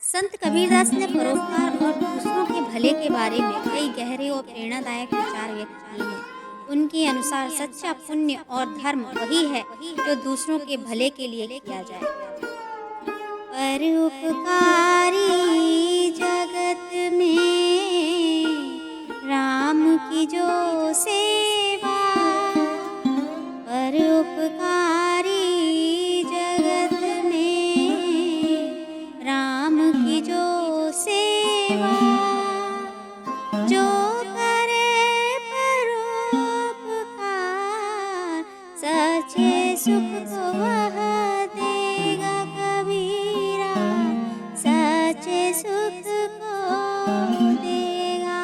संत कबीरदास ने परोपकार और दूसरों के भले के बारे में कई गहरे और प्रेरणादायक विचार व्यक्त किए हैं। उनके अनुसार सच्चा पुण्य और धर्म वही है जो दूसरों के भले के लिए किया जाए। परोपकारी जगत में राम की जो सेवा, परोपकारी जगत में राम की जो सेवा, जो करे परोपकार सच्चे सुख को वह देगा कबीरा, सच्चे सुख को देगा।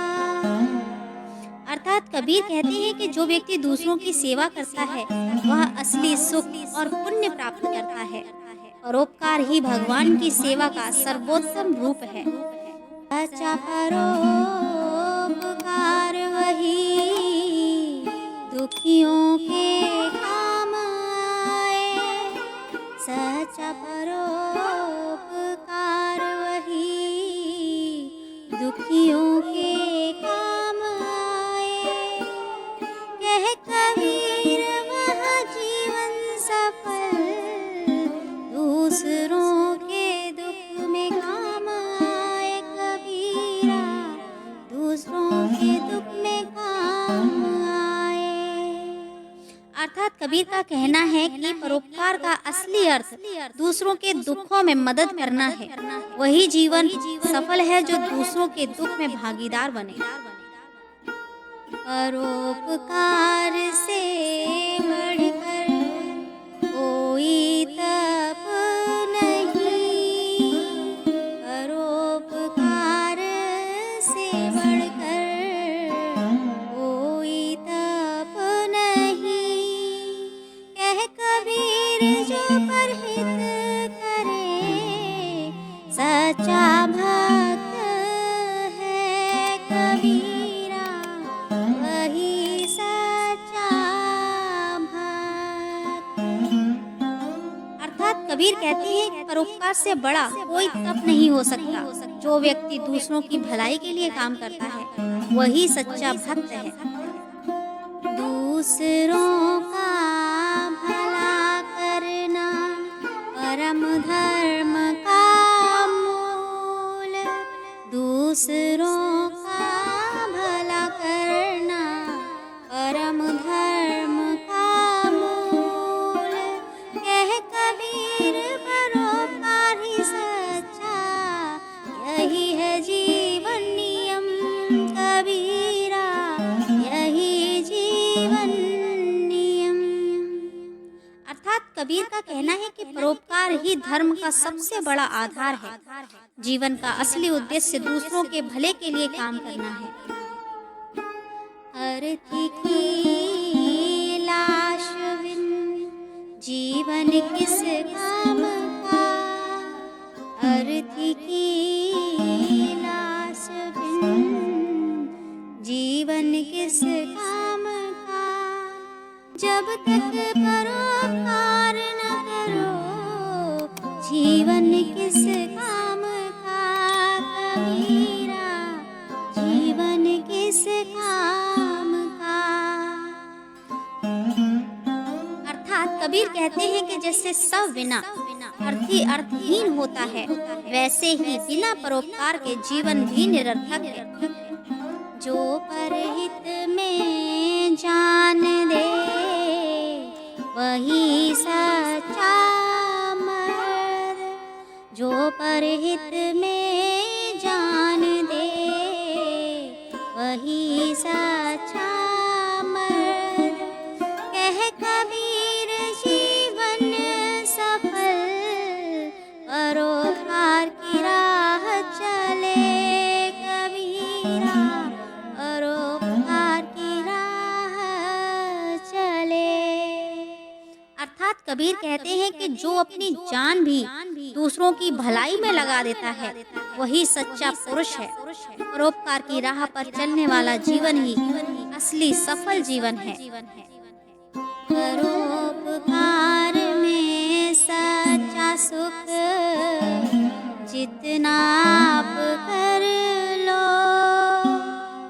अर्थात कबीर कहते हैं कि जो व्यक्ति दूसरों की सेवा करता है वह असली सुख और पुण्य प्राप्त करता है। परोपकार ही भगवान की सेवा का सर्वोत्तम रूप है। सच्चा परोपकार वही दुखियों के काम आए, सच्चा परोपकार वही दुखियों के काम आए। कह कबीर वह जीवन सफल दूसरों के दुख में काम आए, कबीरा दूसरों के दुख में काम आए। अर्थात कबीर का कहना है कि परोपकार का असली अर्थ दूसरों के दुखों में मदद करना है। वही जीवन सफल है जो दूसरों के दुख में भागीदार बने। परोपकार से बढ़कर कोई तप नहीं, परोपकार से बढ़कर कोई तप नहीं। कह कबीर जो परहित करे सच्चा भक्त है, कबीरा वही सच्चा भक्त। अर्थात कबीर कहते हैं कि परोपकार से बड़ा कोई तप नहीं हो सकता। जो व्यक्ति दूसरों की भलाई के लिए काम करता है वही सच्चा भक्त है। दूसरों का भला करना परम धर्म का मूल, दूसरों का भला करना परम धर्म का मूल। कह कबीर परोपकार ही सच्चा यही है जीवन नियम, कबीरा यही जीवन नियम। अर्थात कबीर का कहना है कि परोपकार ही धर्म का सबसे बड़ा आधार है। जीवन का असली उद्देश्य दूसरों के भले के लिए काम करना है। अर्थी की लाश बिन जीवन किस काम का, अर्थी की लाश बिन जीवन किस काम का। जब तक परोपकार न करो जीवन किस काम का, कबीरा जीवन किस काम का। अर्थात कबीर कहते हैं कि जैसे सब बिना अर्थी अर्थहीन होता है, वैसे ही बिना परोपकार के जीवन भी निरर्थक है। जो परहित में जान दे वही सच्चा मर्द, जो परहित में जान दे वही सच्चा मर्द। कह कबीर जीवन सफल परोपकार की राह चले, कबीरा परोपकार की राह चले। अर्थात कबीर कहते हैं कि जो अपनी जान भी दूसरों की भलाई में लगा देता है वही सच्चा पुरुष है। परोपकार की राह पर चलने वाला जीवन ही असली सफल जीवन है। परोपकार में सच्चा सुख जितना आप कर लो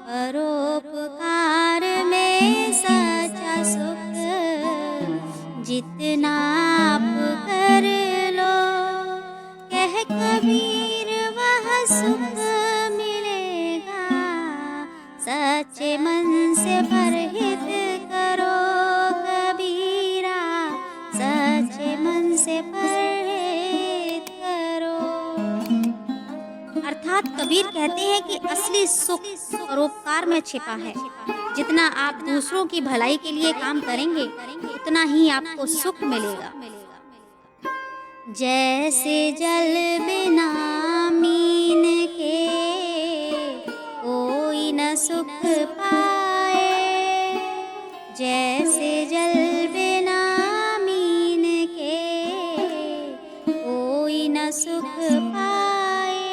परोपकार में सच्चा सुख, जितना आप कर लो कह कबीर वह सुख मिलेगा, सच्चे मन से परहित करो कबीरा, सच्चे मन से परहित करो। अर्थात कबीर कहते हैं कि असली सुख परोपकार में छिपा है। जितना आप दूसरों की भलाई के लिए काम करेंगे उतना ही आपको सुख मिलेगा। जैसे जल बिना मीन के कोई न सुख पाए, जैसे जल बिना मीन के कोई न सुख पाए,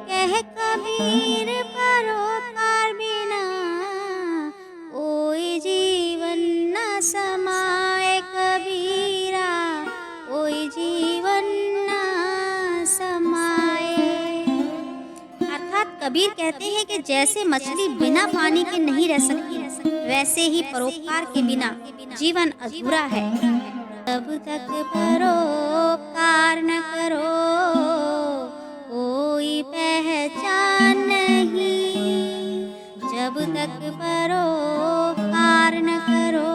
कह कबीर परोपकार बिना कोई जीवन न समाए कबीरा, कोई जीवन न समाए। अर्थात कबीर कहते हैं कि जैसे मछली बिना पानी के नहीं रह सकती, वैसे ही परोपकार के बिना जीवन अधूरा है। जब तक परोपकार न करो कोई पहचान नहीं, जब तक परोपकार न करो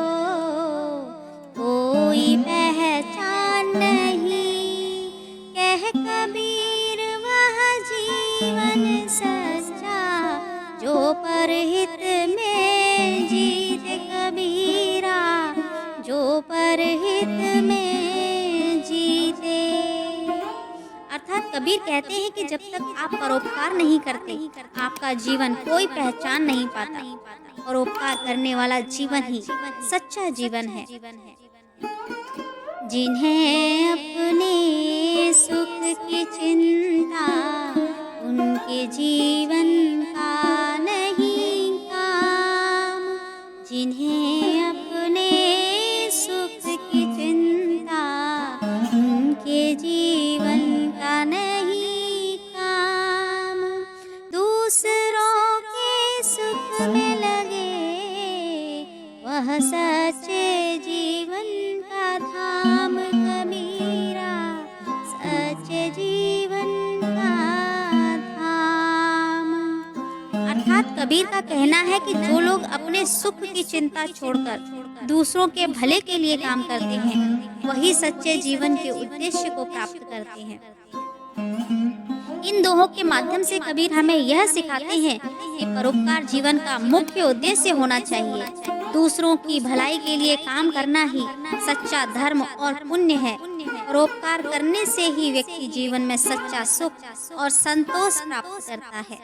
कोई पहचान नहीं, कह कबीर वह जीवन सच्चा जो परहित में जीते कबीरा, जो परहित में जीते। अर्थात कबीर कहते हैं कि जब तक आप परोपकार नहीं करते आपका जीवन कोई पहचान नहीं पाता। परोपकार करने वाला जीवन ही सच्चा जीवन है। जिन्हें अपने सुख की चिंता उनके जीवन का नहीं काम, जिन्हें अपने सुख की चिंता उनके जीवन का नहीं काम, दूसरों के सुख में लगे वह सच्चे जीवन का धाम कबीरा, सच्चे जीवन का धाम। अर्थात कबीर का कहना है कि जो लोग अपने सुख की चिंता छोड़कर दूसरों के भले के लिए काम करते हैं वही सच्चे जीवन के उद्देश्य को प्राप्त करते हैं। इन दोहों के माध्यम से कबीर हमें यह सिखाते हैं कि परोपकार जीवन का मुख्य उद्देश्य होना चाहिए। दूसरों की भलाई के लिए काम करना ही सच्चा धर्म और पुण्य है। परोपकार करने से ही व्यक्ति जीवन में सच्चा सुख और संतोष प्राप्त करता है।